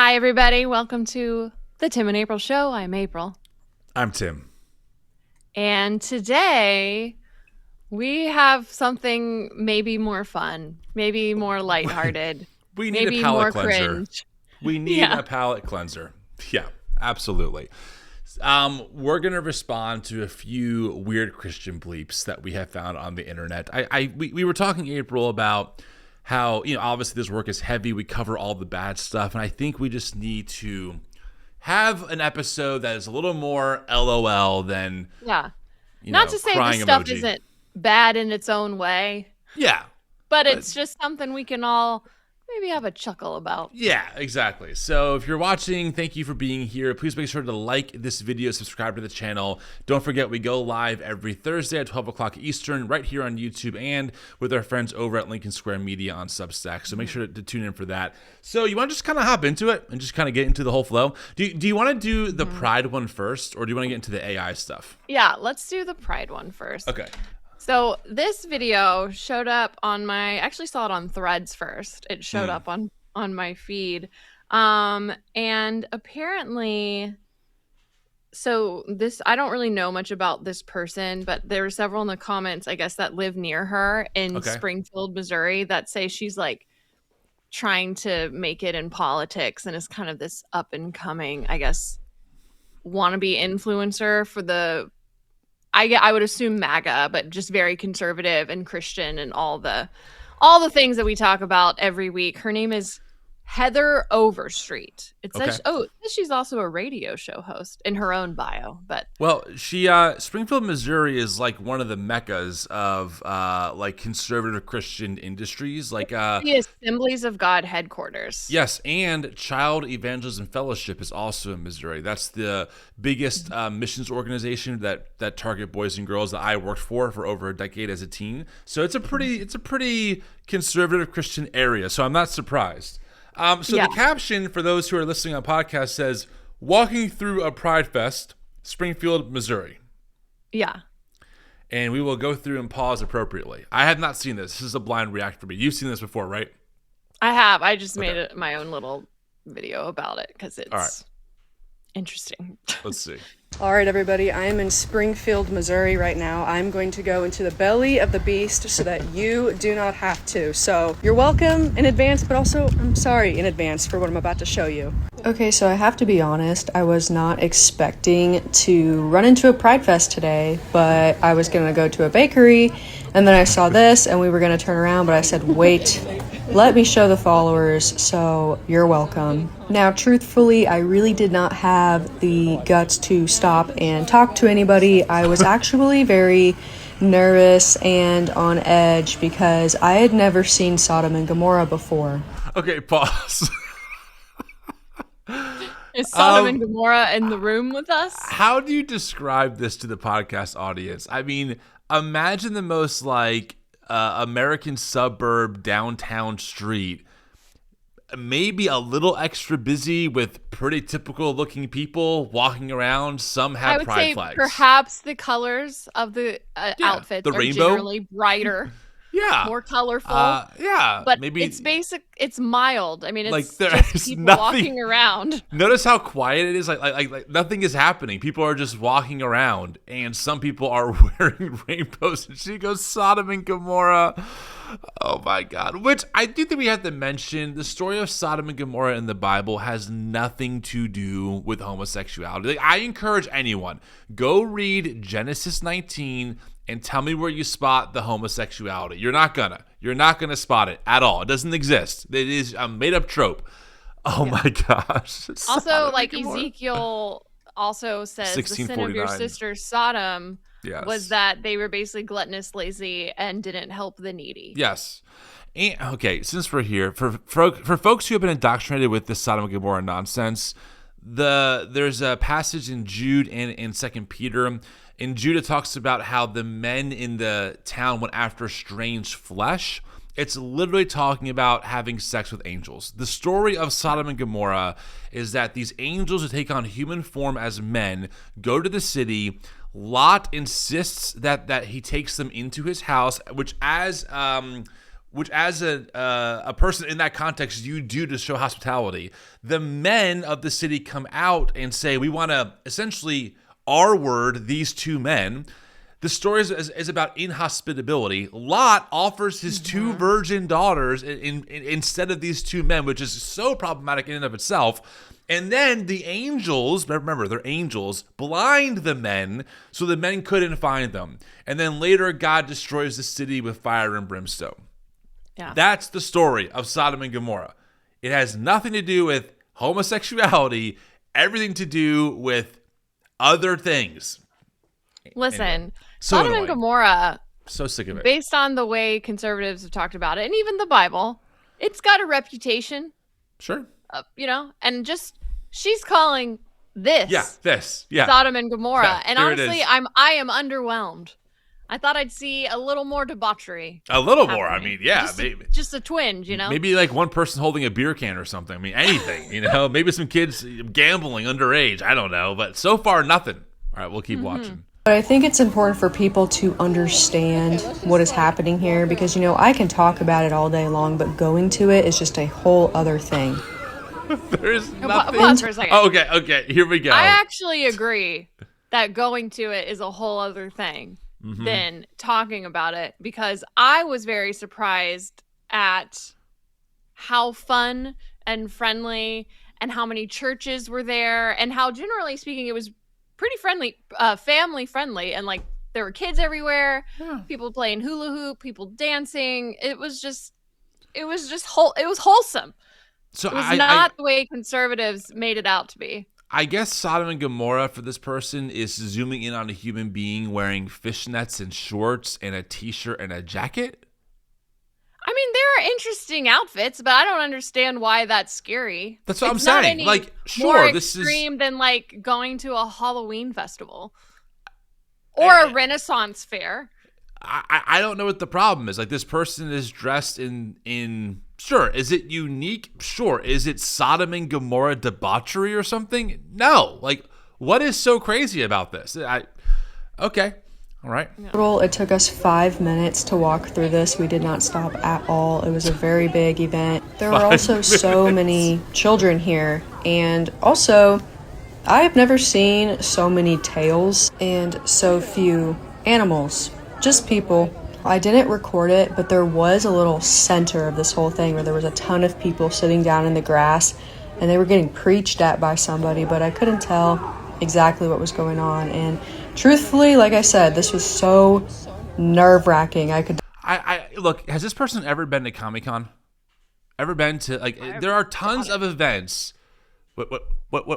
Hi, everybody. Welcome to the Tim and April Show. I'm April. I'm Tim. And today we have something maybe more fun, maybe more lighthearted, We need maybe a palate more cleanser. cringe. We need a palate cleanser. Yeah, absolutely. We're going to respond to a few weird Christian bleeps that we have found on the internet. We were talking, April, about how, obviously this work is heavy. We cover all the bad stuff. And I think we just need to have an episode that is a little more LOL than, Not to say this stuff isn't bad in its own way. Yeah. But it's just something we can all maybe have a chuckle about. Yeah, exactly. So if you're watching, thank you for being here. Please make sure to like this video, subscribe to the channel. Don't forget, we go live every Thursday at 12 o'clock Eastern right here on YouTube and with our friends over at Lincoln Square Media on Substack. So make sure to tune in for that. So you want to just kind of hop into it and just kind of get into the whole flow? Do you want to do the Pride one first, or do you want to get into the AI stuff? Yeah, let's do the Pride one first. Okay. So this video showed up on I actually saw it on Threads first. It showed up on my feed. And apparently, so this, I don't really know much about this person, but there were several in the comments, I guess, that live near her in Springfield, Missouri, that say she's like trying to make it in politics and is kind of this up and coming, I guess, wannabe influencer for the, I would assume MAGA, but just very conservative and Christian and all the things that we talk about every week. Her name is Heather Overstreet. It says, she's also a radio show host in her own bio. But she Springfield, Missouri is like one of the meccas of like conservative Christian industries, like the Assemblies of God headquarters. Yes, and Child Evangelism Fellowship is also in Missouri. That's the biggest missions organization that target boys and girls that I worked for over a decade as a teen. So it's a pretty conservative Christian area. So I'm not surprised. The caption for those who are listening on podcast says, "Walking through a Pride Fest, Springfield, Missouri." Yeah. And we will go through and pause appropriately. I have not seen this. This is a blind react for me. You've seen this before, right? I have. I just made it my own little video about it because it's interesting. Let's see. All right, everybody, I am in Springfield, Missouri right now. I'm going to go into the belly of the beast so that you do not have to. So you're welcome in advance, but also I'm sorry in advance for what I'm about to show you. Okay, so I have to be honest, I was not expecting to run into a Pride Fest today, but I was going to go to a bakery, and then I saw this, and we were going to turn around, but I said, wait, let me show the followers, so you're welcome. Now, truthfully, I really did not have the guts to stop and talk to anybody. I was actually very nervous and on edge because I had never seen Sodom and Gomorrah before. Okay, pause. Is Sodom and Gomorrah in the room with us? How do you describe this to the podcast audience? I mean, imagine the most like American suburb downtown street, maybe a little extra busy with pretty typical looking people walking around. Some have pride flags. I would say perhaps the colors of the outfits the are rainbow? generally brighter. More colorful. But maybe it's basic. It's mild. I mean, it's like just people walking around. Notice how quiet it is. Like nothing is happening. People are just walking around, and some people are wearing rainbows. And she goes Sodom and Gomorrah. Oh my God! Which I do think we have to mention. The story of Sodom and Gomorrah in the Bible has nothing to do with homosexuality. Like, I encourage anyone, go read Genesis 19. And tell me where you spot the homosexuality. You're not gonna spot it at all. It doesn't exist. It is a made up trope. Oh my gosh. Also, like Ezekiel also says the sin of your sister Sodom was that they were basically gluttonous, lazy, and didn't help the needy. Yes. And, okay, since we're here, for folks who have been indoctrinated with this Sodom and Gomorrah nonsense, there's a passage in Jude and in 2 Peter. In Jude, it talks about how the men in the town went after strange flesh. It's literally talking about having sex with angels. The story of Sodom and Gomorrah is that these angels who take on human form as men go to the city. Lot insists that he takes them into his house, which as which as a person in that context you do to show hospitality, the men of the city come out and say, we want to essentially R-word these two men. The story is about inhospitability. Lot offers his two virgin daughters instead of these two men, which is so problematic in and of itself. And then the angels, remember, they're angels, blind the men so the men couldn't find them. And then later, God destroys the city with fire and brimstone. Yeah. That's the story of Sodom and Gomorrah. It has nothing to do with homosexuality, everything to do with other things. Listen, Anyway, so Sodom annoying. and Gomorrah, So sick of it. based on the way conservatives have talked about it, and even the Bible, it's got a reputation, Sure. and just she's calling this Yeah. Sodom and Gomorrah. Yeah, And here it honestly, is. I am underwhelmed. I thought I'd see a little more debauchery. A little more. I happening. mean, yeah. Just a twinge, Maybe like one person holding a beer can or something. I mean, anything, Maybe some kids gambling underage. I don't know. But so far, nothing. All right, we'll keep watching. But I think it's important for people to understand what is happening here because, I can talk about it all day long, but going to it is just a whole other thing. There's nothing. Pause for a second. Oh, okay. Here we go. I actually agree that going to it is a whole other thing than talking about it, because I was very surprised at how fun and friendly and how many churches were there and how, generally speaking, it was pretty friendly, family friendly, and like there were kids everywhere, people playing hula hoop, people dancing. It was wholesome. So It was not the way conservatives made it out to be. I guess Sodom and Gomorrah for this person is zooming in on a human being wearing fishnets and shorts and a t-shirt and a jacket. I mean, there are interesting outfits, but I don't understand why that's scary. That's what I'm It's not saying. any Like, sure, more this is extreme than like going to a Halloween festival or a Renaissance fair. I don't know what the problem is. Like, this person is dressed in sure. Is it unique? Sure. Is it Sodom and Gomorrah debauchery or something? No. Like, what is so crazy about this? Okay. All right. It took us 5 minutes to walk through this. We did not stop at all. It was a very big event. There were also so many children here. And also, I have never seen so many tails and so few animals. Just people. I didn't record it, but there was a little center of this whole thing where there was a ton of people sitting down in the grass and they were getting preached at by somebody, but I couldn't tell exactly what was going on. And truthfully, like I said, this was so nerve-wracking. I look, has this person ever been to Comic-Con? Ever been to, like, there are tons of events. What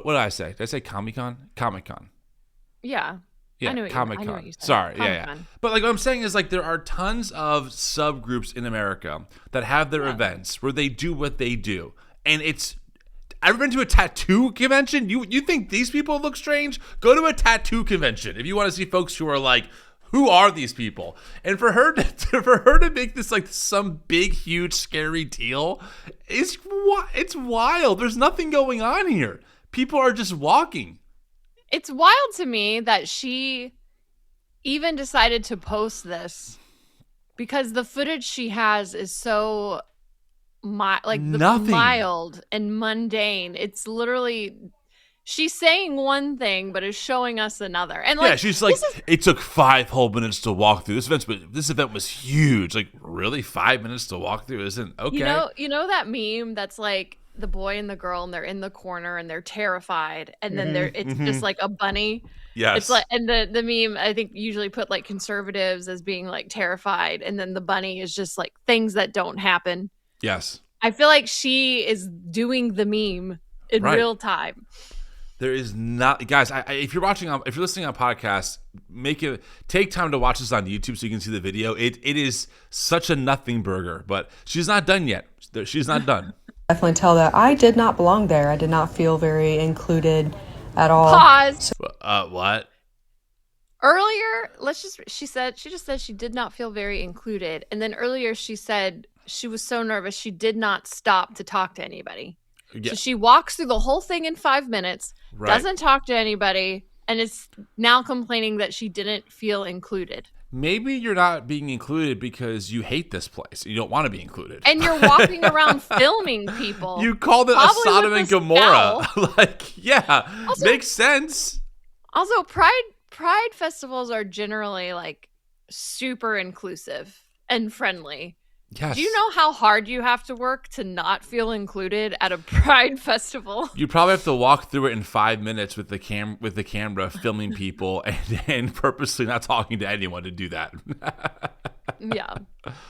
did I say? Did I say Comic-Con? Comic-Con. Yeah. Yeah, I knew what Comic-Con. you said. Sorry, Comic-Con. yeah. But like what I'm saying is, like, there are tons of subgroups in America that have their events where they do what they do. And it's, ever been to a tattoo convention? You think these people look strange? Go to a tattoo convention if you want to see folks who are like, who are these people? And for her to make this like some big, huge, scary deal, it's wild. There's nothing going on here. People are just walking. It's wild to me that she even decided to post this because the footage she has is so mild and mundane. It's literally she's saying one thing but is showing us another. And like, yeah, she's like, it took 5 whole minutes to walk through. This event was huge. Like, really, 5 minutes to walk through isn't okay. You know that meme that's like the boy and the girl and they're in the corner and they're terrified and then it's just like a bunny. Yes. It's like, and the meme I think usually put like conservatives as being like terrified, and then the bunny is just like things that don't happen. Yes. I feel like she is doing the meme in real time. There is not, guys. If you're listening on podcasts, take time to watch this on YouTube so you can see the video. It is such a nothing burger, but she's not done yet. She's not done. Definitely tell that I did not belong there. I did not feel very included at all. Pause. What? Earlier, she just said she did not feel very included, and then earlier she said she was so nervous she did not stop to talk to anybody. Yeah. So she walks through the whole thing in 5 minutes, doesn't talk to anybody, and is now complaining that she didn't feel included. maybe you're not being included because you hate this place. You don't want to be included. And you're walking around filming people. You called it a probably Sodom with and a Gomorrah. scowl. Like, yeah, Also- makes sense. Also, Pride festivals are generally like super inclusive and friendly. Yes. Do you know how hard you have to work to not feel included at a Pride festival? You probably have to walk through it in 5 minutes with the camera filming people and purposely not talking to anyone to do that. Yeah.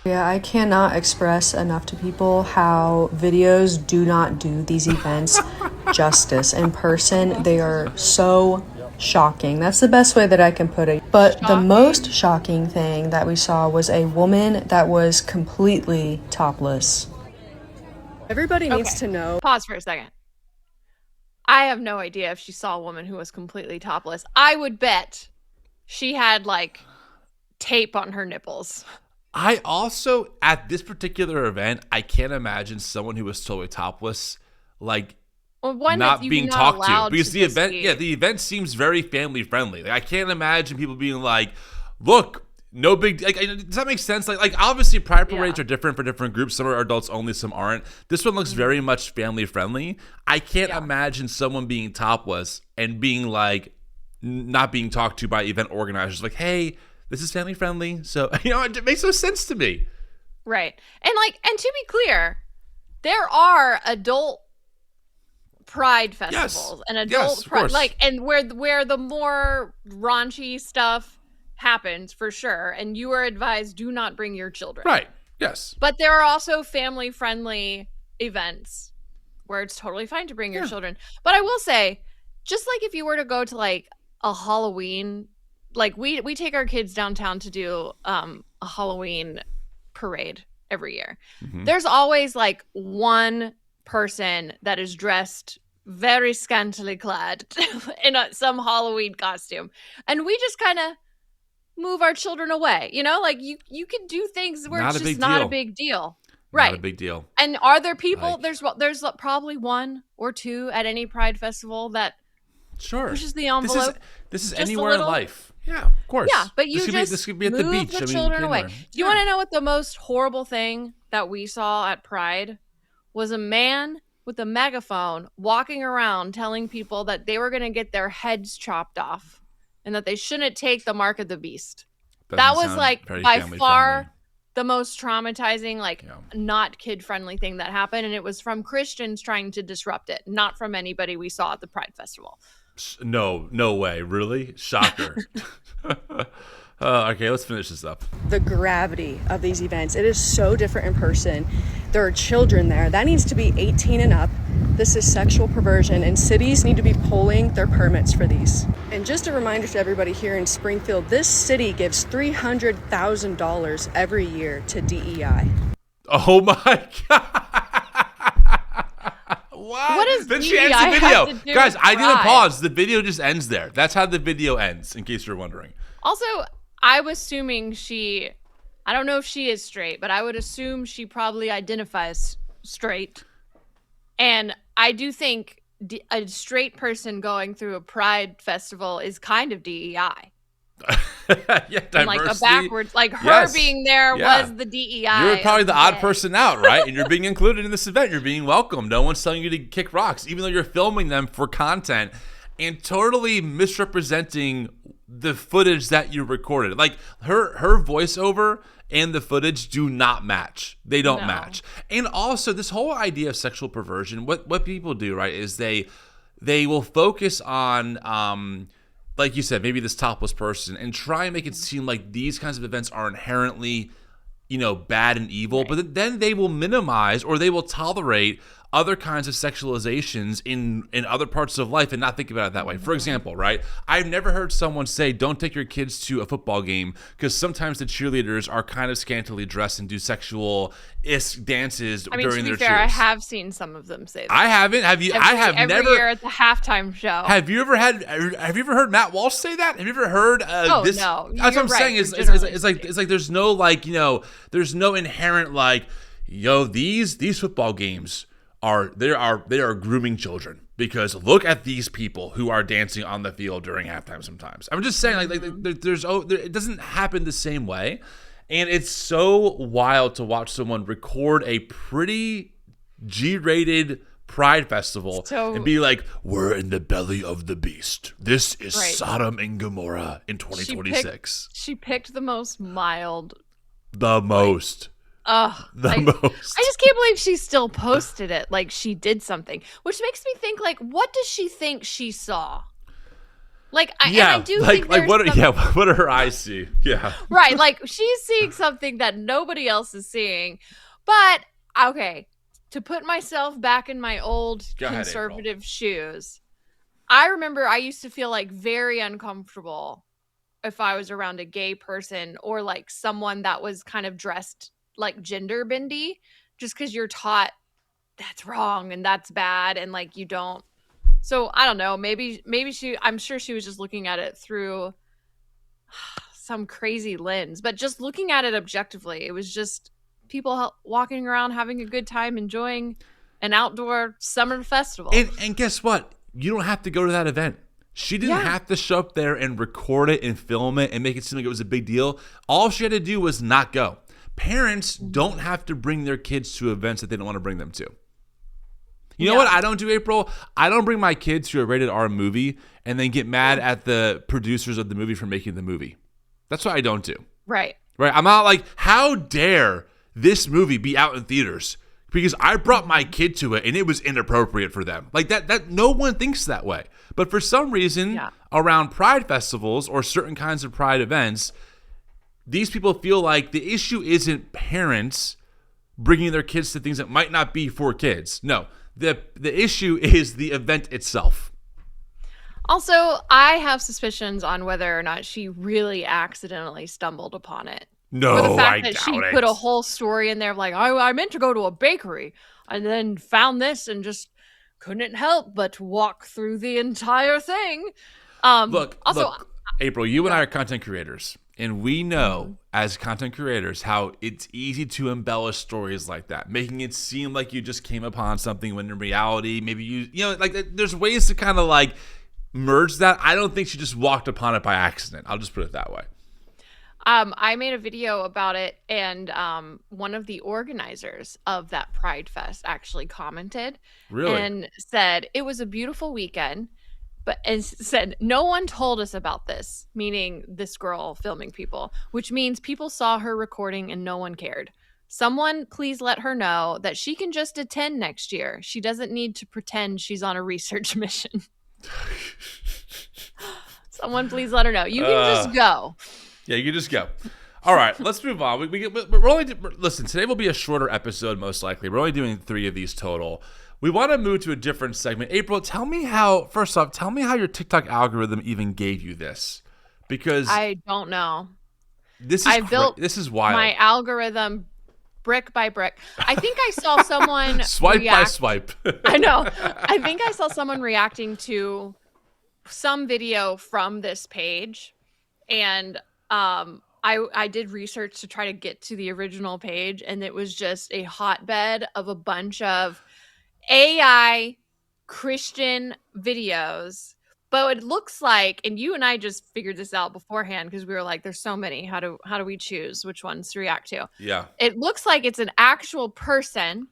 Yeah, I cannot express enough to people how videos do not do these events justice. In person, they are so shocking. That's the best way that I can put it. But the most shocking thing that we saw was a woman that was completely topless. Everybody needs to know. Pause for a second. I have no idea if she saw a woman who was completely topless. I would bet she had like tape on her nipples. I also, at this particular event, I can't imagine someone who was totally topless, like, Well, one not that you're being not talked to, allowed because to the event, see. yeah, the event seems very family friendly. Like, I can't imagine people being like, "Look, no big." Like, does that make sense? Like obviously, pride parades are different for different groups. Some are adults only, some aren't. This one looks very much family friendly. I can't imagine someone being topless and being like, not being talked to by event organizers. Like, hey, this is family friendly, so it makes no sense to me. Right. And to be clear, there are adult pride festivals and adult pride, like, and where the more raunchy stuff happens for sure, and you are advised do not bring your children. Right. Yes. But there are also family friendly events where it's totally fine to bring your children. But I will say, just like if you were to go to like a Halloween, like we take our kids downtown to do a Halloween parade every year. There's always like one person that is dressed very scantily clad in some Halloween costume, and we just kind of move our children away. Like you can do things where it's just not a big deal. Right. Not a big deal. And are there people, there's probably one or two at any pride festival that pushes the envelope. This is anywhere in life. Yeah, of course. Yeah, but this could be at the beach. The children away. Do you want to know what the most horrible thing that we saw at Pride was? A man with a megaphone walking around telling people that they were going to get their heads chopped off and that they shouldn't take the mark of the beast. That was like by far the most traumatizing, not kid-friendly thing that happened, and it was from Christians trying to disrupt it, not from anybody we saw at the Pride Festival. No way. Really? Shocker. Okay, let's finish this up. The gravity of these events, it is so different in person. There are children there. That needs to be 18 and up. This is sexual perversion, and cities need to be pulling their permits for these. And just a reminder to everybody here in Springfield, this city gives $300,000 every year to DEI. Oh my God. What does then DEI she ends the video. have to do Guys, with I didn't pride? pause. The video just ends there. That's how the video ends, in case you're wondering. Also, I'm assuming I don't know if she is straight, but I would assume she probably identifies straight. And I do think a straight person going through a pride festival is kind of DEI. Yeah, diversity. And like a backwards, like her being there was the DEI. You're probably the odd person out, right? And you're being included in this event. You're being welcomed. No one's telling you to kick rocks, even though you're filming them for content and totally misrepresenting the footage that you recorded. Like her voiceover and the footage do not match. They don't match. And also this whole idea of sexual perversion, what people do, right, is they will focus on like you said, maybe this topless person, and try and make it seem like these kinds of events are inherently, bad and evil. Right. But then they will minimize or they will tolerate other kinds of sexualizations in other parts of life and not think about it that way. For example, right? I've never heard someone say, don't take your kids to a football game because sometimes the cheerleaders are kind of scantily dressed and do sexual-ish dances during their cheers. I have seen some of them say that. I haven't. Have you? I have every never. year at the halftime show. Have you ever heard Matt Walsh say that? Have you ever heard this? No. That's what I'm saying. It's like there's no there's no inherent these football games. They are grooming children. Because look at these people who are dancing on the field during halftime sometimes. I'm just saying, it doesn't happen the same way. And it's so wild to watch someone record a pretty G-rated Pride Festival and be like, we're in the belly of the beast. This is Sodom and Gomorrah in 2026. She picked the most mild. The most. The most. I just can't believe she still posted it like she did something, which makes me think, like, what does she think she saw? Like, I do think what do her eyes see? Yeah. Right, like, she's seeing something that nobody else is seeing. But, okay, to put myself back in my old conservative shoes, I remember I used to feel, like, very uncomfortable if I was around a gay person or, like, someone that was kind of dressed like gender bendy, just because you're taught that's wrong and that's bad and like you don't. So I don't know, maybe I'm sure she was just looking at it through some crazy lens, but just looking at it objectively, it was just people walking around having a good time, enjoying an outdoor summer festival. And guess what, you don't have to go to that event. She didn't have to show up there and record it and film it and make it seem like it was a big deal. All she had to do was not go. Parents don't have to bring their kids to events that they don't want to bring them to. You know what I don't do, April? I don't bring my kids to a rated R movie and then get mad at the producers of the movie for making the movie. That's what I don't do. Right. I'm not like, how dare this movie be out in theaters? Because I brought my kid to it and it was inappropriate for them. Like that no one thinks that way. But for some reason, around Pride festivals or certain kinds of Pride events, these people feel like the issue isn't parents bringing their kids to things that might not be for kids. No, the issue is the event itself. Also, I have suspicions on whether or not she really accidentally stumbled upon it. No, or the fact I that doubt she it. put a whole story in there of like, I meant to go to a bakery and then found this and just couldn't help but walk through the entire thing. Look, April, you and I are content creators. And we know as content creators how it's easy to embellish stories like that, making it seem like you just came upon something when in reality, maybe there's ways to kind of like merge that. I don't think she just walked upon it by accident. I'll just put it that way. I made a video about it, and one of the organizers of that Pride Fest actually commented and said it was a beautiful weekend. And said, no one told us about this, meaning this girl filming people, which means people saw her recording and no one cared. Someone please let her know that she can just attend next year. She doesn't need to pretend she's on a research mission. Someone please let her know. You can just go. Yeah, you can just go. All right, let's move on. Listen, today will be a shorter episode most likely. We're only doing 3 of these total. We want to move to a different segment. April, tell me how your TikTok algorithm even gave you this. Because I don't know. This is wild. My algorithm brick by brick. I think I saw someone swipe by swipe. I know. I think I saw someone reacting to some video from this page, and I did research to try to get to the original page, and it was just a hotbed of a bunch of AI Christian videos. But it looks like, and you and I just figured this out beforehand because we were like, there's so many. How do we choose which ones to react to? Yeah. It looks like it's an actual person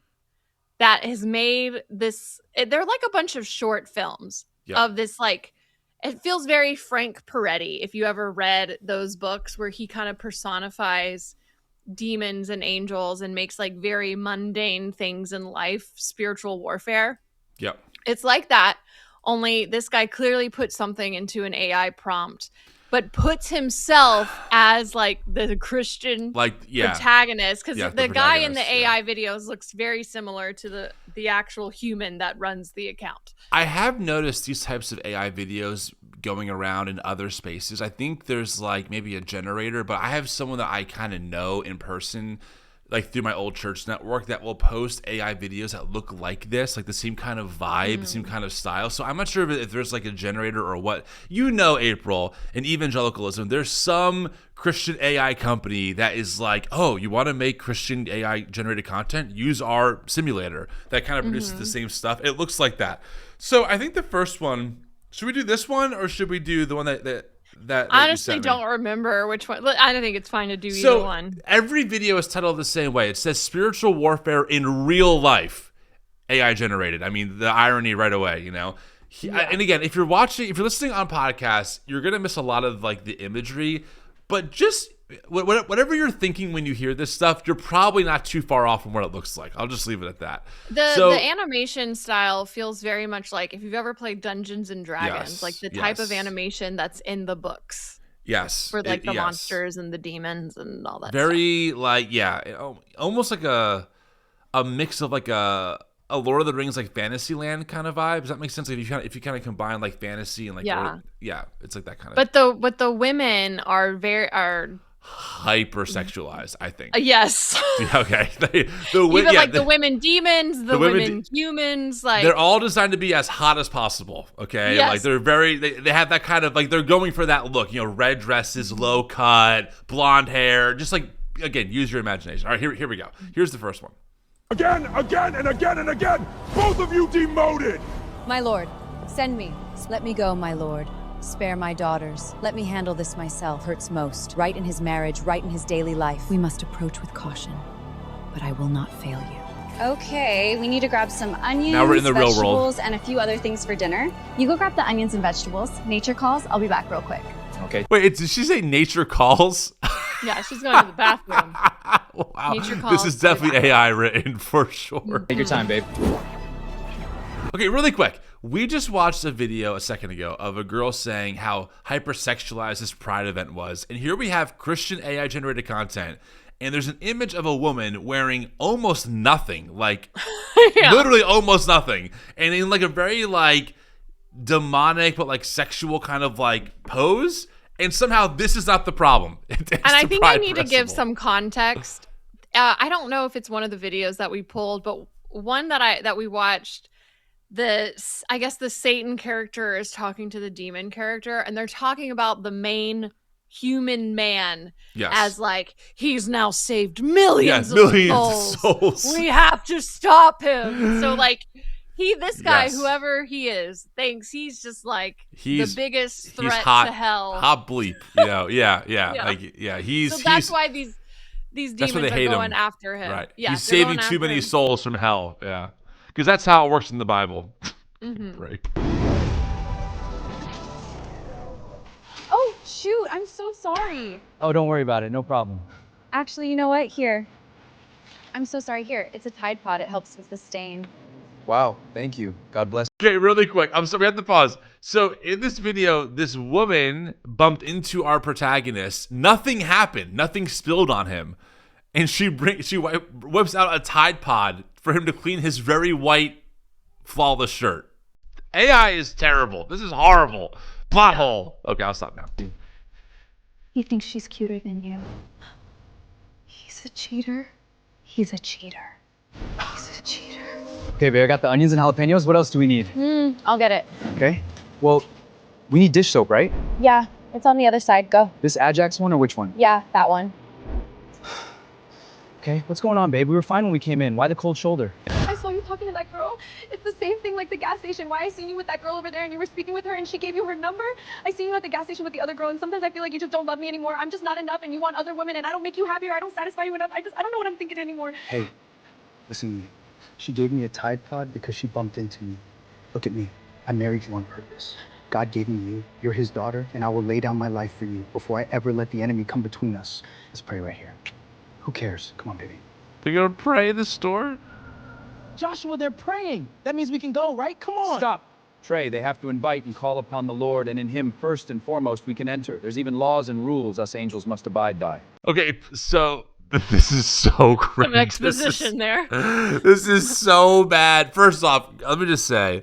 that has made this. They're like a bunch of short films of this, like, it feels very Frank Peretti. If you ever read those books where he kind of personifies demons and angels and makes like very mundane things in life spiritual warfare. Yep. It's like that, only this guy clearly put something into an AI prompt, but puts himself as like the Christian protagonist, because the guy in the AI videos looks very similar to the actual human that runs the account. I have noticed these types of AI videos going around in other spaces. I think there's like maybe a generator, but I have someone that I kind of know in person like through my old church network that will post AI videos that look like this, like the same kind of vibe, the same kind of style. So I'm not sure if there's like a generator or what. You know, April, in evangelicalism, there's some Christian AI company that is like, oh, you want to make Christian AI generated content? Use our simulator that kind of produces the same stuff. It looks like that. So I think the first one, should we do this one or should we do the one that honestly don't remember which one. I don't think it's fine to do either one. Every video is titled the same way. It says spiritual warfare in real life, AI generated. I mean, the irony right away, you know? And again, if you're listening on podcasts, you're going to miss a lot of like the imagery, but just whatever you're thinking when you hear this stuff, you're probably not too far off from what it looks like. I'll just leave it at that. The animation style feels very much like if you've ever played Dungeons and Dragons, like the type of animation that's in the books. Yes. For like the monsters and the demons and all that very stuff. Like, almost like a mix of like a Lord of the Rings, like Fantasyland kind of vibe. Does that make sense? Like if you kind of combine like fantasy and like it's like that kind of. But the women are hypersexualized, I think. Yes. Okay. The women demons, the women humans, like they're all designed to be as hot as possible. Okay. Yes. Like they're they have that kind of like they're going for that look, you know, red dresses, low cut, blonde hair, just like again, use your imagination. All right, here we go. Here's the first one. Again, and again, both of you demoted! My lord, send me. Let me go, my lord. Spare my daughters. Let me handle this myself. Hurts most. Right in his marriage, right in his daily life. We must approach with caution, but I will not fail you. Okay, we need to grab some onions, now we're in the real vegetables, world. And a few other things for dinner. You go grab the onions and vegetables. Nature calls. I'll be back real quick. Okay. Wait, did she say nature calls? Yeah, she's going to the bathroom. Wow. Nature calls. This is definitely AI written for sure. Take your time, babe. Okay, really quick. We just watched a video a second ago of a girl saying how hypersexualized this Pride event was. And here we have Christian AI generated content. And there's an image of a woman wearing almost nothing, like literally almost nothing. And in like a very like demonic but like sexual kind of like pose. And somehow this is not the problem. And I think I need to give some context. I don't know if it's one of the videos that we pulled, but one that we watched, I guess the Satan character is talking to the demon character, and they're talking about the main human man as like he's now saved millions of souls. We have to stop him. So like this guy, whoever he is, thinks he's just like the biggest threat to hell. Hot bleep, you know, So that's why these demons are going after him. Right. Yeah, he's saving too many souls from hell. Yeah. Because that's how it works in the Bible. Right. Oh, shoot. I'm so sorry. Oh, don't worry about it. No problem. Actually, you know what? Here. I'm so sorry. Here. It's a Tide Pod. It helps with the stain. Wow. Thank you. God bless. Okay, really quick. I'm sorry, we have to pause. So in this video, this woman bumped into our protagonist. Nothing happened. Nothing spilled on him. And she whips out a Tide Pod for him to clean his very white, flawless shirt. AI is terrible. This is horrible. Plot hole. Okay, I'll stop now. He thinks she's cuter than you. He's a cheater. He's a cheater. He's a cheater. Okay, babe, I got the onions and jalapenos. What else do we need? I'll get it. Okay. Well, we need dish soap, right? Yeah, it's on the other side. Go. This Ajax one or which one? Yeah, that one. Okay, what's going on, babe? We were fine when we came in. Why the cold shoulder? I saw you talking to that girl. It's the same thing like the gas station. Why I seen you with that girl over there and you were speaking with her and she gave you her number. I seen you at the gas station with the other girl and sometimes I feel like you just don't love me anymore. I'm just not enough and you want other women and I don't make you happier. I don't satisfy you enough. I don't know what I'm thinking anymore. Hey, listen to me. She gave me a Tide Pod because she bumped into me. Look at me. I married you on purpose. God gave me you. You're his daughter and I will lay down my life for you before I ever let the enemy come between us. Let's pray right here. Who cares? Come on, baby. They're gonna pray in the store? Joshua, they're praying. That means we can go, right? Come on. Stop. Trey, they have to invite and call upon the Lord, and in him first and foremost we can enter. There's even laws and rules us angels must abide by. Okay, so this is so crazy. Some exposition there. This is so bad. First off, let me just say,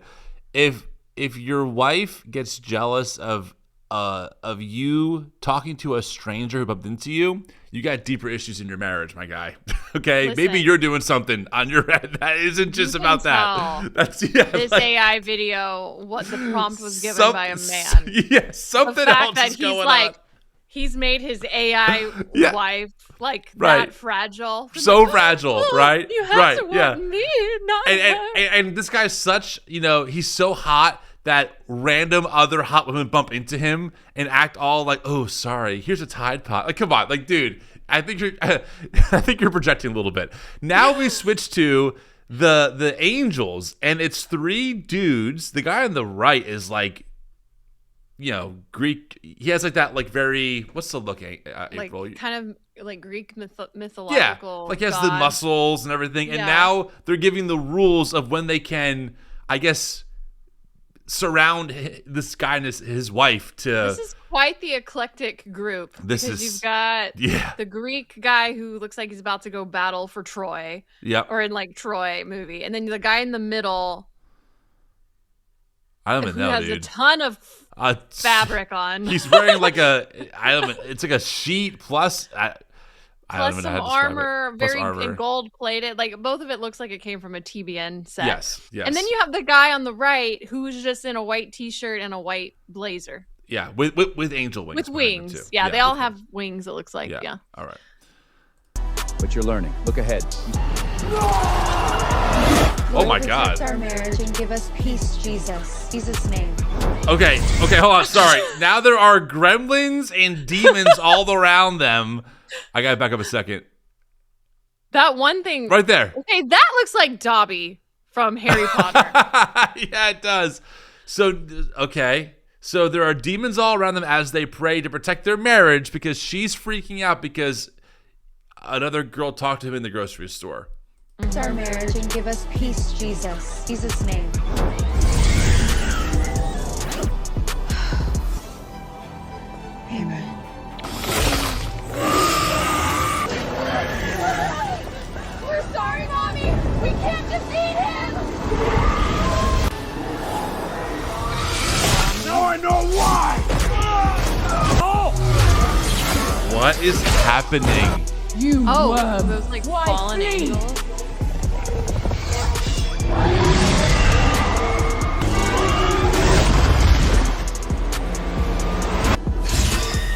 if your wife gets jealous of of you talking to a stranger who bumped into you, you got deeper issues in your marriage, my guy. Okay, Listen, maybe you're doing something on your end that isn't just about that. That's this AI video. What the prompt was given by a man. Yeah, something the fact else that is he's going like, on. He's made his AI Yeah. wife like Right. that fragile. So fragile, right? You have Right, to want yeah. me, not And, her. and this guy's such, he's so hot that random other hot women bump into him and act all like, oh, sorry, here's a Tide Pod. Like, come on, like, dude, I think you're projecting a little bit. Now we switch to the angels, and it's 3 dudes. The guy on the right is like, Greek. He has like that, like very, what's the look, April? Like kind of like Greek mythological. Yeah, like he has the muscles and everything. And now they're giving the rules of when they can, I guess, surround this guy and his wife to. This is quite the eclectic group. You've got the Greek guy who looks like he's about to go battle for Troy. Yep. Or in like Troy movie. And then the guy in the middle. I don't even know, has dude. a ton of fabric on. He's wearing like it's like a sheet plus plus some armor, very armor. gold plated. Like both of it looks like it came from a TBN set. Yes. And then you have the guy on the right who's just in a white t-shirt and a white blazer. Yeah, with angel wings. With wings. Yeah, they all have wings, it looks like. Yeah. All right. But you're learning. Look ahead. Oh my God. Protect our marriage and give us peace, Jesus. Jesus' name. Okay, hold on. Sorry. Now there are gremlins and demons all around them. I gotta back up a second. That one thing. Right there. Okay, that looks like Dobby from Harry Potter. Yeah, it does. So, okay. So there are demons all around them as they pray to protect their marriage because she's freaking out because another girl talked to him in the grocery store. Protect our marriage and give us peace, Jesus. Jesus' name. Amen. We're sorry, Mommy. We can't defeat him. Now I know why! What is happening? Those like fallen angels.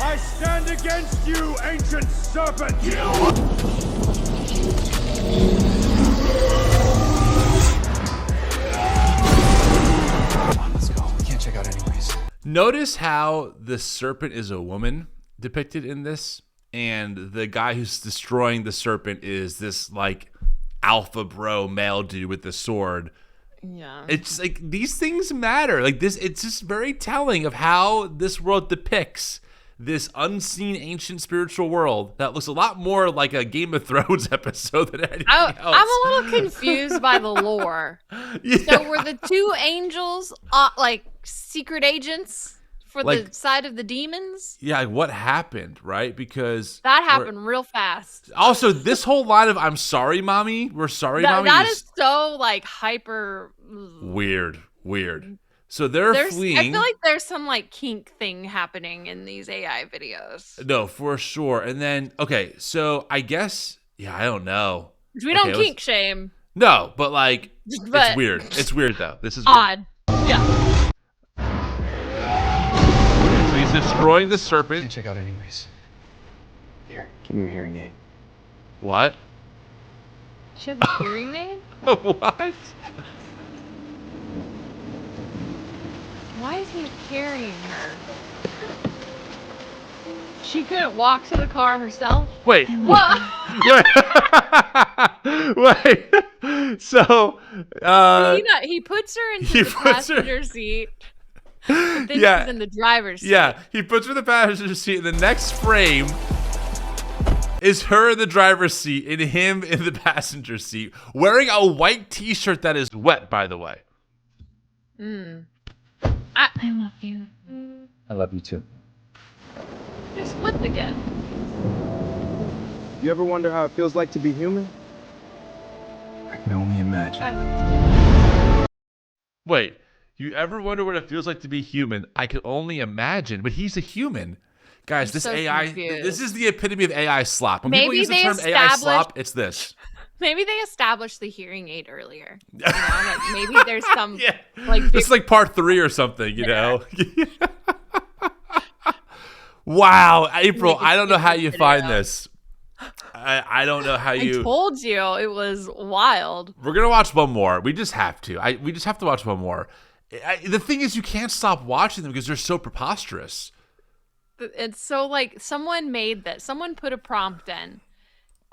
I stand against you, ancient serpent! Come on, let's go. We can't check out anyways. Notice how the serpent is a woman depicted in this, and the guy who's destroying the serpent is this like alpha bro male dude with the sword. Yeah. It's like these things matter. Like this, it's just very telling of how this world depicts this unseen ancient spiritual world that looks a lot more like a Game of Thrones episode than anything else. I'm a little confused by the lore. Yeah. So were the 2 angels like secret agents for the side of the demons? Yeah, like what happened, right? Because that happened real fast. Also, this whole line of "I'm sorry, mommy," we're sorry, mommy. That is so like hyper weird. So they're fleeing. I feel like there's some like kink thing happening in these AI videos. No, for sure. And then, okay, so I guess, I don't know. We don't kink shame. No, but like, it's weird. It's weird though. This is odd. Weird. Yeah. So he's destroying the serpent. Can't check out anyways. Here, give me your hearing aid. What? She has a hearing aid? What? Why is he carrying her? She couldn't walk to the car herself? Wait. What? Wait. So, he puts her into the passenger seat. But then she's in the driver's seat. Yeah, he puts her in the passenger seat. And the next frame is her in the driver's seat and him in the passenger seat, wearing a white t-shirt that is wet, by the way. I love you. I love you too. They're split again. You ever wonder how it feels like to be human? I can only imagine. Wait, You ever wonder what it feels like to be human? I can only imagine, but he's a human. Guys, I'm this so AI, confused. this is the epitome of AI slop. When people Maybe use the they term AI established- slop, it's this. Maybe they established the hearing aid earlier. You know, like maybe there's some This is like part 3 or something, you know? Wow, April, I don't know how you find this. I don't know how you... I told you it was wild. We're going to watch one more. We just have to. We just have to watch one more. The thing is, you can't stop watching them because they're so preposterous. It's so like someone made this. Someone put a prompt in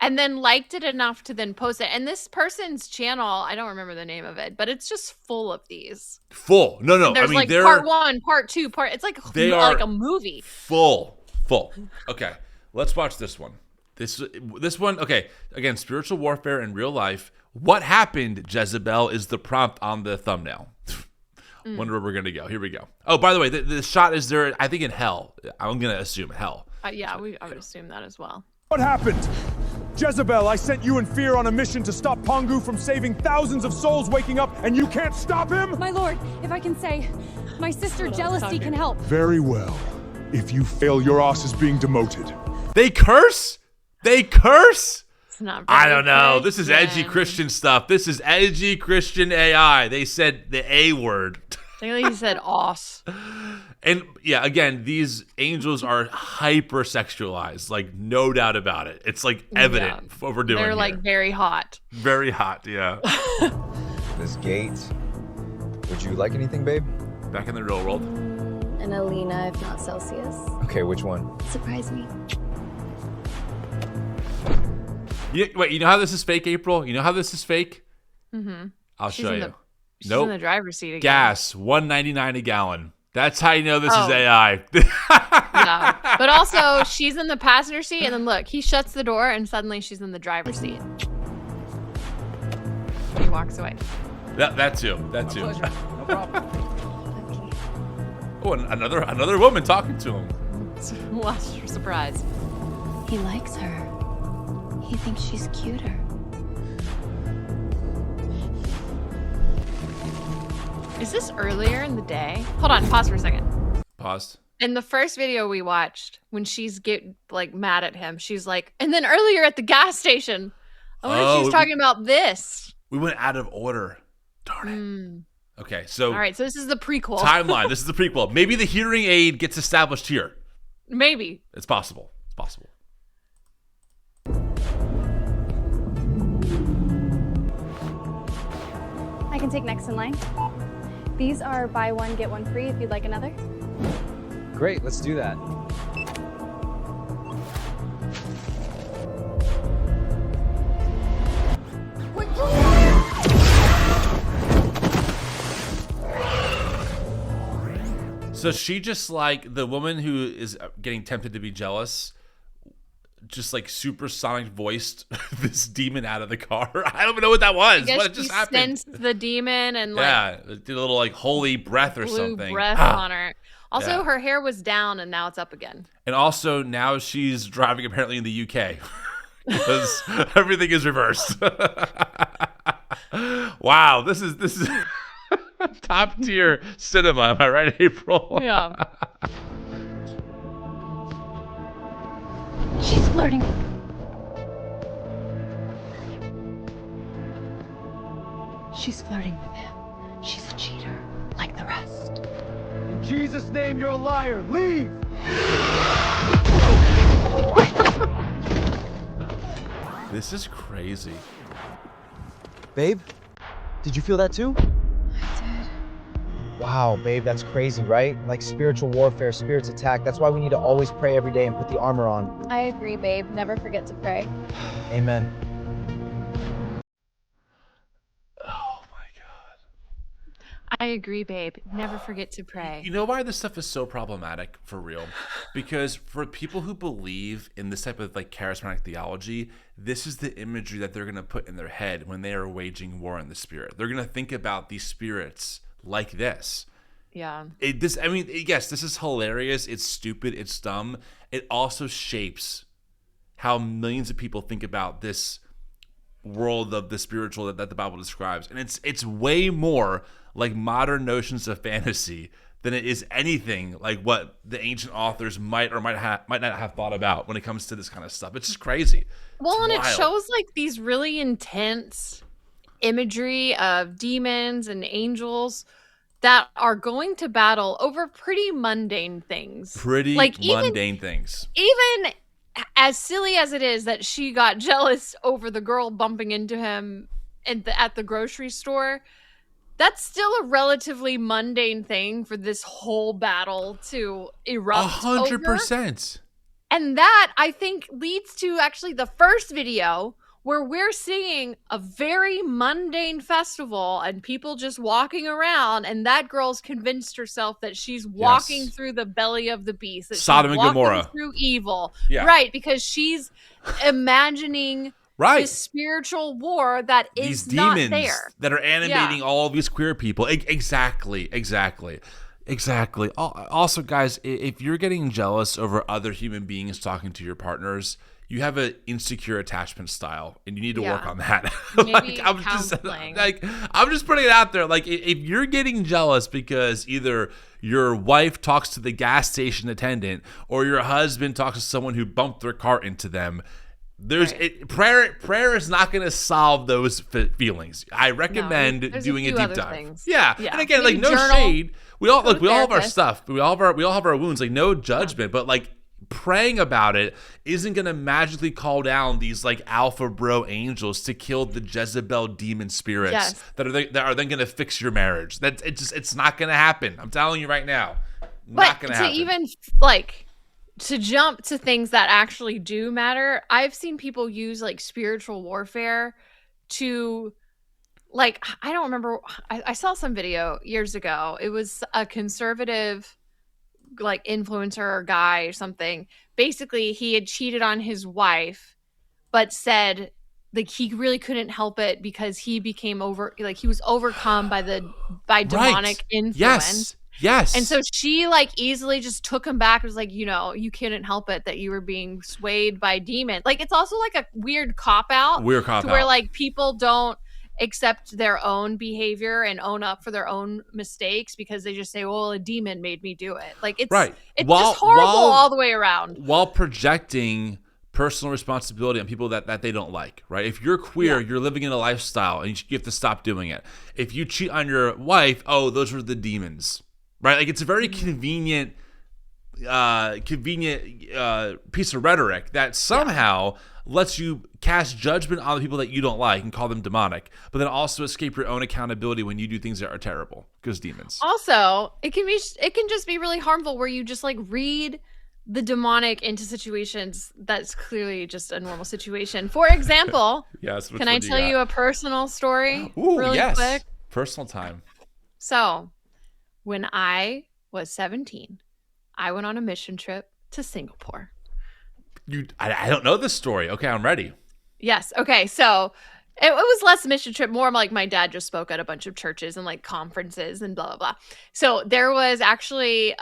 and then liked it enough to then post it. And this person's channel, I don't remember the name of it, but it's just full of these. Full. No. And there's like they're... part 1, part 2, it's like a movie. Full. Okay, let's watch this one. This one, okay, again, spiritual warfare in real life. What happened, Jezebel, is the prompt on the thumbnail. Wonder where we're going to go. Here we go. Oh, by the way, the shot is there, I think, in hell. I'm going to assume hell. Yeah, I would assume that as well. What happened? Jezebel, I sent you and Fear on a mission to stop Pongu from saving thousands of souls waking up, and you can't stop him? My lord, if I can say, my sister Jealousy can help. Very well. If you fail, your ass is being demoted. They curse? It's not I don't know. Christian. This is edgy Christian stuff. This is edgy Christian AI. They said the A word. I think he said os. And yeah, again, these angels are hyper-sexualized. Like, no doubt about it. It's like evident what we're doing. They're like very hot. Very hot, yeah. This gate. Would you like anything, babe? Back in the real world. An Alina, if not Celsius. Okay, which one? Surprise me. Wait, you know how this is fake, April? You know how this is fake? Mm-hmm. I'll show you. She's in the driver's seat again. Gas, $1.99 a gallon. That's how you know this is AI. Yeah. But also, she's in the passenger seat, and then look, he shuts the door, and suddenly she's in the driver's seat. He walks away. That too. No problem. Oh, and another woman talking to him. Lost her surprise. He likes her. He thinks she's cuter. Is this earlier in the day? Hold on, pause for a second. Paused. In the first video we watched, when she's mad at him, she's like, and then earlier at the gas station. I wonder if she's talking about this. We went out of order. Darn it. Okay, so... All right, so this is the prequel. Timeline. This is the prequel. Maybe the hearing aid gets established here. Maybe. It's possible. It's possible. I can take next in line. These are buy one, get one free if you'd like another. Great, let's do that. So she just like the woman who is getting tempted to be jealous, just like supersonic voiced this demon out of the car. I don't even know what that was. I guess What just she happened? sensed the demon and did a little like holy breath or blew something. breath on her. Also, Yeah. her hair was down and now it's up again. And also now she's driving apparently in the UK because everything is reversed. Wow, this is top tier cinema. Am I right, April? Yeah. She's flirting. She's flirting with him. She's a cheater, like the rest. In Jesus' name, you're a liar. Leave! This is crazy. Babe, did you feel that too? I did. Wow, babe, that's crazy, right? Like spiritual warfare, spirits attack. That's why we need to always pray every day and put the armor on. I agree, babe. Never forget to pray. Amen. I agree, babe. Never forget to pray. You know why this stuff is so problematic for real? Because for people who believe in this type of like charismatic theology, this is the imagery that they're going to put in their head when they are waging war in the spirit. They're going to think about these spirits like this. Yeah. Yes, this is hilarious. It's stupid. It's dumb. It also shapes how millions of people think about this world of the spiritual that the Bible describes, and it's way more like modern notions of fantasy than it is anything like what the ancient authors might not have thought about when it comes to this kind of stuff. It's just crazy. Well, and wild. it shows like these really intense imagery of demons and angels that are going to battle over pretty mundane things. Pretty like mundane things. Even as silly as it is that she got jealous over the girl bumping into him at the grocery store, that's still a relatively mundane thing for this whole battle to erupt 100%. And that, I think, leads to actually the first video where we're seeing a very mundane festival and people just walking around, and that girl's convinced herself that she's walking through the belly of the beast, that Sodom she's and walking Gomorrah through evil. Yeah. Right, because she's imagining this spiritual war that is these not demons there. that are animating all of these queer people. Exactly. Also, guys, if you're getting jealous over other human beings talking to your partners, you have an insecure attachment style, and you need to work on that. Maybe I'm just putting it out there. Like, if you're getting jealous because either your wife talks to the gas station attendant or your husband talks to someone who bumped their car into them, prayer is not going to solve those feelings. I recommend doing a deep dive. Yeah, and again, maybe like no journal, shade. We all have our therapist. stuff. We all have our wounds. Like no judgment, but like praying about it isn't going to magically call down these like alpha bro angels to kill the Jezebel demon spirits that are then going to fix your marriage. It's not going to happen. I'm telling you right now. Not going to happen. Even like to jump to things that actually do matter, I've seen people use like spiritual warfare to, like, I don't remember. I saw some video years ago. It was a conservative like influencer or guy or something. Basically, he had cheated on his wife, but said like he really couldn't help it because he became he was overcome by demonic influence. Yes. And so she like easily just took him back. It was like, you couldn't help it that you were being swayed by demons. Like, it's also like a weird cop out. Where like people don't accept their own behavior and own up for their own mistakes because they just say, well, a demon made me do it. Like, it's just horrible all the way around. While projecting personal responsibility on people that they don't like, right? If you're queer, you're living in a lifestyle and you have to stop doing it. If you cheat on your wife, those were the demons. Right, like it's a very convenient piece of rhetoric that somehow lets you cast judgment on the people that you don't like and call them demonic, but then also escape your own accountability when you do things that are terrible because demons. Also, it can just be really harmful where you just like read the demonic into situations that's clearly just a normal situation. For example, can I tell you a personal story really quick? Personal time. So, when I was 17, I went on a mission trip to Singapore. I don't know this story. Okay, I'm ready. Yes. Okay. So it was less mission trip, more like my dad just spoke at a bunch of churches and like conferences and blah, blah, blah. So there was actually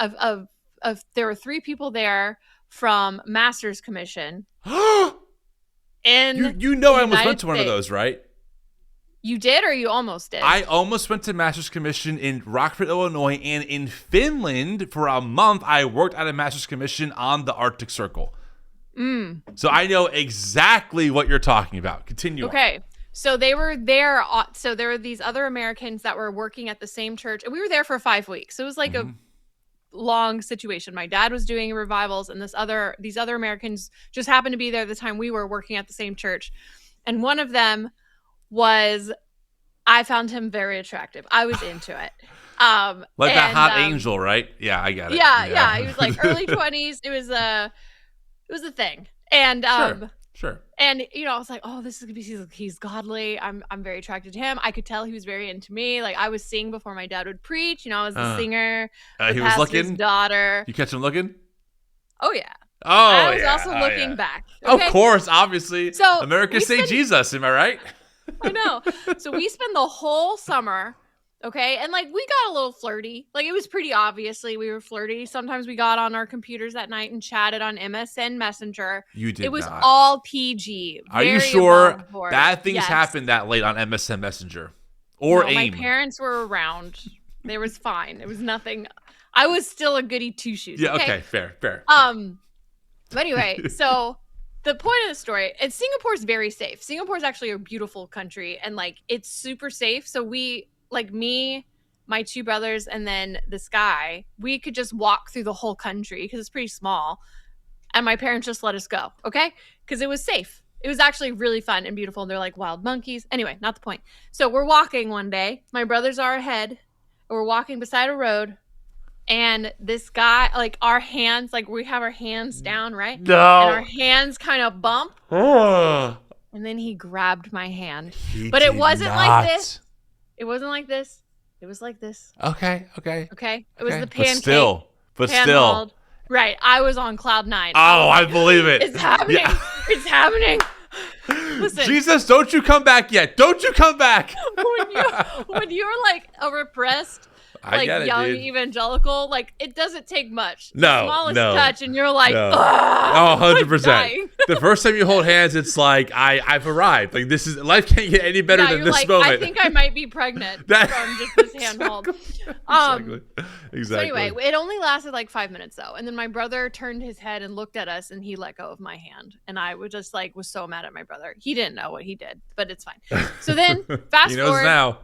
there were 3 people there from Master's Commission. I almost went to one of those, right? You did, or you almost did? I almost went to Master's Commission in Rockford, Illinois, and in Finland for a month. I worked at a Master's Commission on the Arctic Circle. So I know exactly what you're talking about. Continue. Okay. So they were there. So there were these other Americans that were working at the same church, and we were there for 5 weeks. So it was like a long situation. My dad was doing revivals, and these other Americans just happened to be there at the time we were working at the same church. And one of them I found him very attractive. I was into it. Like that hot angel, right? Yeah, I got it. Yeah. He was like early 20s. It was a thing. And sure. And I was like, oh, this is gonna be. He's godly. I'm very attracted to him. I could tell he was very into me. Like, I was singing before my dad would preach. I was a singer. He was looking. Daughter. You catch him looking? Oh yeah. Oh, I was also looking back. Okay? Of course, obviously. So Americans say Jesus. Am I right? I know. So we spend the whole summer Okay. And like we got a little flirty. Like it was pretty obviously we were flirty. Sometimes we got on our computers that night and chatted on MSN Messenger. You did It was not. all PG. Are you very sure above board. bad things Yes. happened that late on MSN Messenger or No, AIM? my parents were around. There was fine. It was nothing. I was still a goody two shoes. Yeah. Okay. Fair. But anyway, so the point of the story, and Singapore's very safe. Singapore's actually a beautiful country, and like it's super safe. So we, like me, my two brothers, and then this guy, we could just walk through the whole country because it's pretty small. And my parents just let us go, okay? Because it was safe. It was actually really fun and beautiful. They're like wild monkeys. Anyway, not the point. So we're walking one day. My brothers are ahead. And we're walking beside a road. And this guy, like our hands, like we have our hands down, right? No. And our hands kind of bump. Oh. And then he grabbed my hand. He But it did wasn't not. like this. It wasn't like this. It was like this. Okay. Okay? It was the But pancake. still. handheld. Right. I was on cloud nine. Oh, I believe it. It's happening. Yeah. It's happening. Listen. Jesus, don't you come back yet. Don't you come back. when you're like a repressed, I like get it, young dude. evangelical, like it doesn't take much. No, The smallest no, touch and you're like, no. "Ugh," Oh, like 100%. dying. The first time you hold hands, it's like, I've arrived. Like this is, life can't get any better Yeah, than you're this like, moment. I think I might be pregnant That- from just this handhold. Exactly. So anyway, it only lasted like 5 minutes though. And then my brother turned his head and looked at us and he let go of my hand. And I was just like, was so mad at my brother. He didn't know what he did, but it's fine. So then fast he knows forward, now.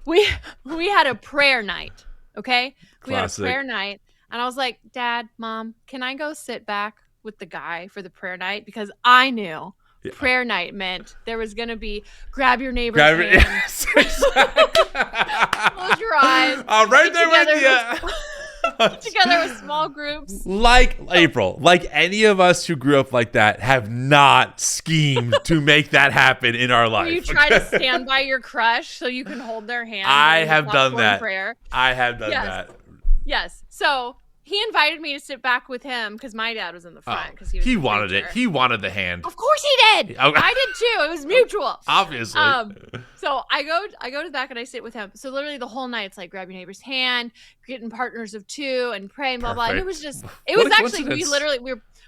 we had a prayer night. Okay. We had a Classic. prayer night. And I was like, Dad, Mom, can I go sit back with the guy for the prayer night? Because I knew prayer night meant there was going to be grab your neighbor's hand. Yes, exactly. Close your eyes. I'm right get there with together you. together with small groups. Like April, like any of us who grew up like that have not schemed to make that happen in our life. Where you try to stand by your crush so you can hold their hand. I and have walk done for that. Prayer. I have done Yes. that. Yes. So he invited me to sit back with him because my dad was in the front because He wanted it. He wanted the hand. Of course he did. Okay. I did too. It was mutual. Obviously. So I go to the back and I sit with him. So literally the whole night it's like grab your neighbor's hand, getting partners of two, and praying, blah blah. And it was just, it What was a actually coincidence.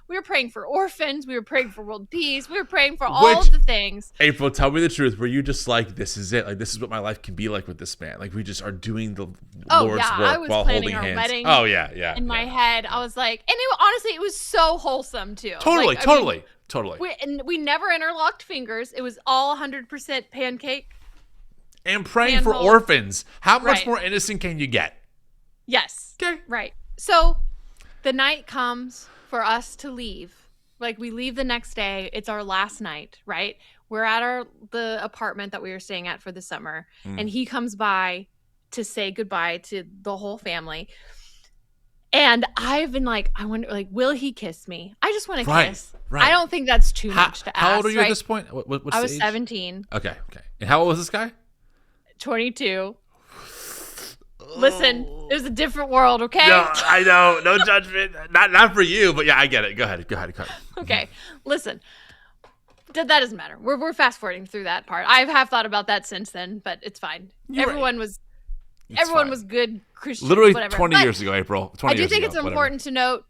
we were praying for orphans, we were praying for world peace, we were praying for all of the things. April, tell me the truth. Were you just like, this is it? Like, this is what my life can be like with this man. Like, we just are doing the Lord's I work was while planning holding our hands. wedding. Oh, yeah. In my head, I was like, and honestly, it was so wholesome too. Totally, Like, I mean, totally. we never interlocked fingers. It was all 100% pancake. And praying for handhold. orphans. How much Right. more innocent can you get? Yes. Okay. Right. So the night comes for us to leave. Like we leave the next day. It's our last night, right? We're at the apartment that we were staying at for the summer. And he comes by to say goodbye to the whole family. And I've been like, I wonder, like, will he kiss me? I just want to kiss. Right. I don't think that's too much to ask. How old are you right? at this point? What's I the was age? 17. Okay. And how old was this guy? 22. Listen, it was a different world, okay? No, I know. No judgment. Not for you, but yeah, I get it. Go ahead. Okay, listen. That doesn't matter. We're fast forwarding through that part. I have thought about that since then, but it's fine. Everyone was good Christian. Literally whatever. 20 But years ago, April. 20 I do years think ago, it's whatever. important to note.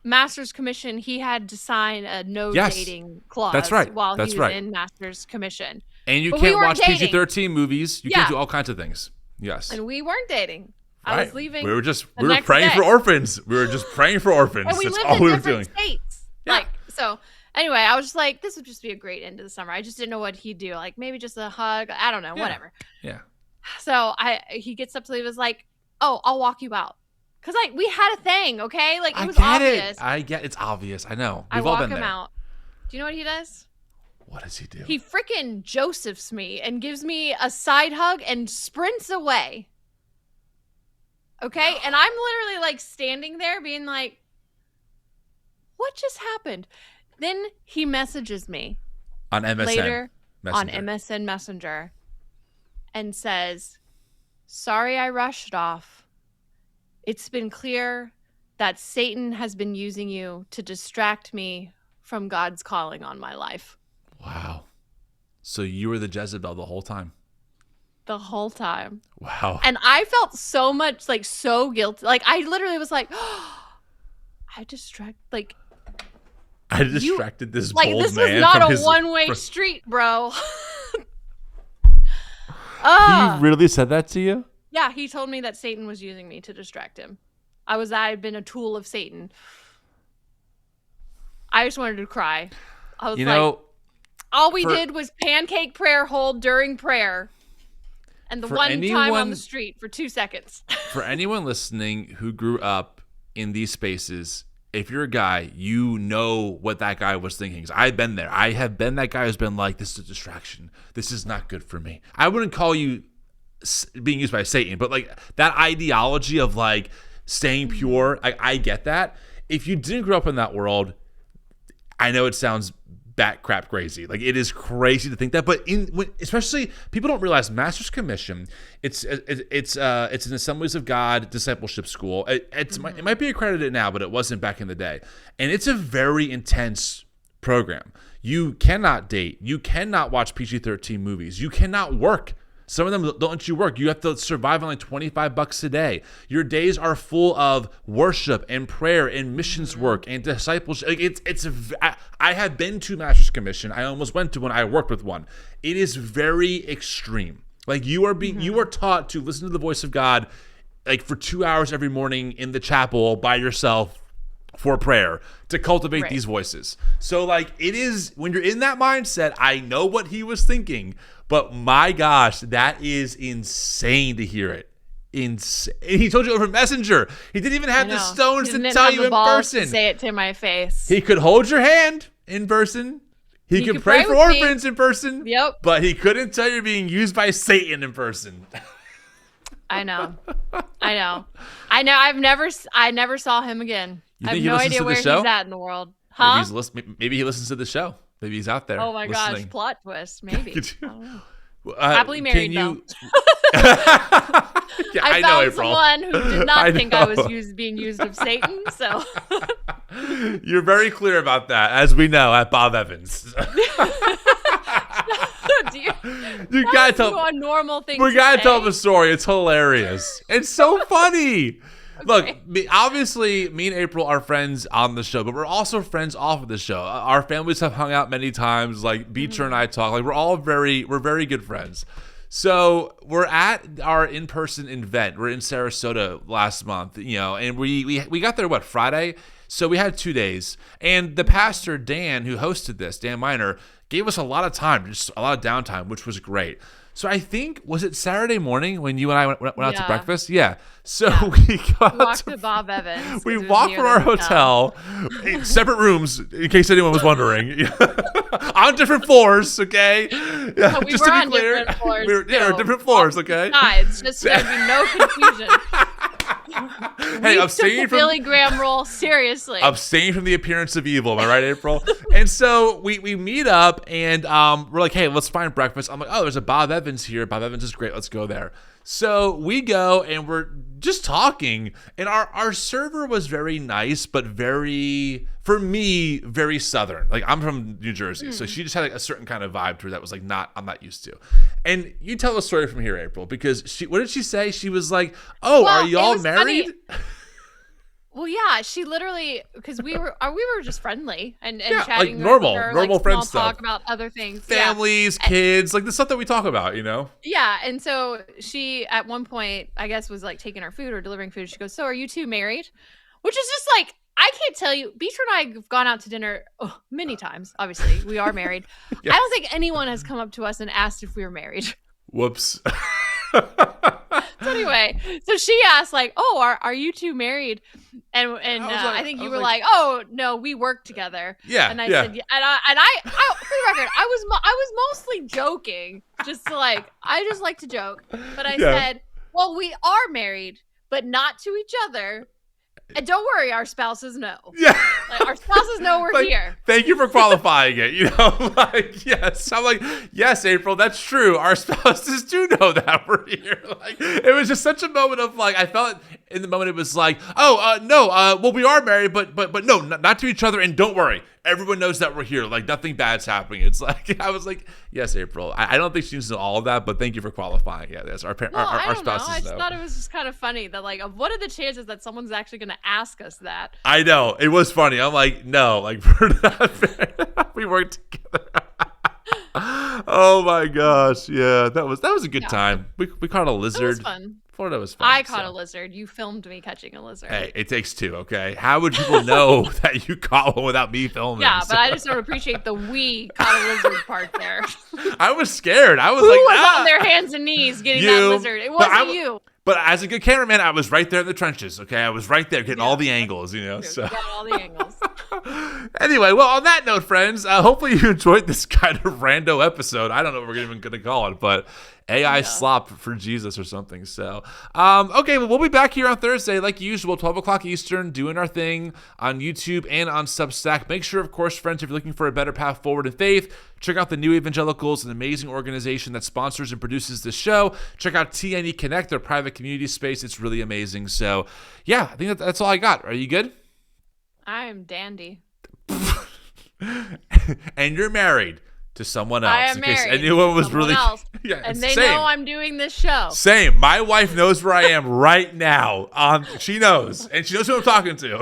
Master's Commission, he had to sign a no Yes. dating clause That's right. while That's he was right. in Master's Commission. And you But we can't weren't watch dating. PG-13 movies. You Yeah. can't do all kinds of things. Yes. And we weren't dating. I was leaving. We were the next praying day. for orphans. We were just praying for orphans. And we That's lived all in we were different doing. states. Like, so anyway, I was just like, this would just be a great end to the summer. I just didn't know what he'd do. Like maybe just a hug. I don't know, whatever. Yeah. So he gets up to leave. Was like, oh, I'll walk you out. Cause like we had a thing, okay? Like it was obvious. It's obvious. I know. I We've all walk been him there. out. Do you know what he does? What does he do? He freaking Josephs me and gives me a side hug and sprints away. Okay? And I'm literally like standing there being like, what just happened? Then he messages me On MSN. later on Messenger. MSN Messenger and says, sorry I rushed off. It's been clear that Satan has been using you to distract me from God's calling on my life. Wow. So you were the Jezebel the whole time. the whole time. Wow. And I felt so much like so guilty. Like I literally was like, I distracted this like bold this man. was not from a his, one-way street, bro. He really said that to you? Yeah, he told me that Satan was using me to distract him. I had been a tool of Satan. I just wanted to cry. I was all we did was pancake prayer hold during prayer. And the one time on the street for 2 seconds. For anyone listening who grew up in these spaces, if you're a guy, you know what that guy was thinking. 'Cause I've been there. I have been that guy who's been like, this is a distraction. This is not good for me. I wouldn't call you being used by Satan, but like that ideology of like staying pure, I get that. If you didn't grow up in that world, I know it sounds bat crap crazy. Like it is crazy to think that, but especially people don't realize Master's Commission. It's an Assemblies of God discipleship school. It might be accredited now, but it wasn't back in the day. And it's a very intense program. You cannot date. You cannot watch PG-13 movies. You cannot work. Some of them don't let you work. You have to survive on like $25 a day. Your days are full of worship and prayer and missions work and discipleship. I have been to Master's Commission. I almost went to one. I worked with one. It is very extreme. Like you are taught to listen to the voice of God, like for 2 hours every morning in the chapel by yourself for prayer to cultivate these voices. So like it is, when you're in that mindset, I know what he was thinking. But my gosh, that is insane to hear it. Insane. He told you over Messenger. He didn't even have the stones to tell you in person. Say it to my face. He could hold your hand in person. He could pray for orphans in person. Yep. But he couldn't tell you're being used by Satan in person. I know. I never saw him again. I have no idea where he's at in the world. Huh? Maybe he listens to the show. Maybe he's out there. Oh my listening. gosh, plot twist. Maybe. I don't know. Happily married, though. Yeah, I know, found someone who did not think I was being used of Satan, so. You're very clear about that, as we know at Bob Evans. You gotta tell a normal thing. We gotta tell the story. It's hilarious. It's so funny. Okay. Look, obviously, me and April are friends on the show, but we're also friends off of the show. Our families have hung out many times. Like Beecher and I talk. Like we're very good friends. So we're at our in-person event. We're in Sarasota last month, and we got there Friday. So we had 2 days, and the pastor Dan, who hosted this, Dan Miner, gave us a lot of time, just a lot of downtime, which was great. So I think, was it Saturday morning when you and I went out to breakfast? Yeah. So we walked to Bob Evans. We walked from our hotel, separate rooms, in case anyone was wondering, on different floors. Okay. Yeah, we were on different floors. We were different floors. Okay. Sides, just so there'd be no confusion. Hey, abstain from Billy Graham role seriously. Abstain from the appearance of evil. Am I right, April? And so we meet up and we're like, hey, let's find breakfast. I'm like, oh, there's a Bob Evans here. Bob Evans is great. Let's go there. So we go and we're just talking, and our server was very nice, but very, for me, very Southern. Like I'm from New Jersey, so she just had like a certain kind of vibe to her that was like I'm not used to. And you tell the story from here, April, because what did she say? She was like, "Oh, are y'all married?" Well, yeah, she literally, because we were just friendly and yeah, chatting like normal like friend stuff. Talk About other things, families, kids, like the stuff that we talk about, Yeah, and so she at one point, I guess, was like taking our food or delivering food. She goes, "So, are you two married?" Which is just like, I can't tell you. Beecher and I have gone out to dinner many times. Obviously, we are married. Yes. I don't think anyone has come up to us and asked if we were married. Whoops. So anyway, so she asked like, "Oh, are you two married?" And I think you were like, "Oh no, we work together." Yeah. And I said, yeah. And I for the record, I was mostly joking, just to I just like to joke. But I said, "Well, we are married, but not to each other. And don't worry, our spouses know." Yeah. Our spouses know we're here. Thank you for qualifying it. Yes. I'm like, yes, April, that's true. Our spouses do know that we're here. It was just such a moment of I felt in the moment it was like, oh, no, well, we are married, but no, not to each other, and don't worry, everyone knows that we're here. Like, nothing bad's happening. It's like, I was like, yes, April. I don't think she needs to know all of that, but thank you for qualifying. Yeah, yes, our spouses know. I just thought it was just kind of funny that, like, what are the chances that someone's actually going to ask us that? I know. It was funny. I'm like, no, like, we're not, we work together. Oh my gosh. Yeah, that was a good time. We caught a lizard. It was fun. Florida was fun. I caught a lizard. You filmed me catching a lizard. Hey, it takes two, okay? How would people know that you caught one without me filming? Yeah, but I just don't appreciate the we caught a lizard part there. I was scared. I was Who like, was on their hands and knees getting that lizard? It wasn't you. But as a good cameraman, I was right there in the trenches, okay? I was right there getting all the angles, So. Got all the angles. Anyway, well, on that note, friends, hopefully you enjoyed this kind of rando episode. I don't know what we're even going to call it, but AI slop for Jesus or something. So, okay, well, we'll be back here on Thursday, like usual, 12 o'clock Eastern, doing our thing on YouTube and on Substack. Make sure, of course, friends, if you're looking for a better path forward in faith, check out the New Evangelicals, an amazing organization that sponsors and produces this show. Check out TNE Connect, their private community space. It's really amazing. So, yeah, I think that's all I got. Are you good? I'm dandy. And you're married to someone else. I am in case married anyone was someone really else. Yeah, and they same. know I'm doing this show. Same. My wife knows where I am right now. She knows, and she knows who I'm talking to.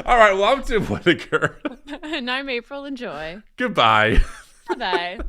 All right. Well, I'm Tim Whitaker. And I'm April and Joy. Goodbye. Bye.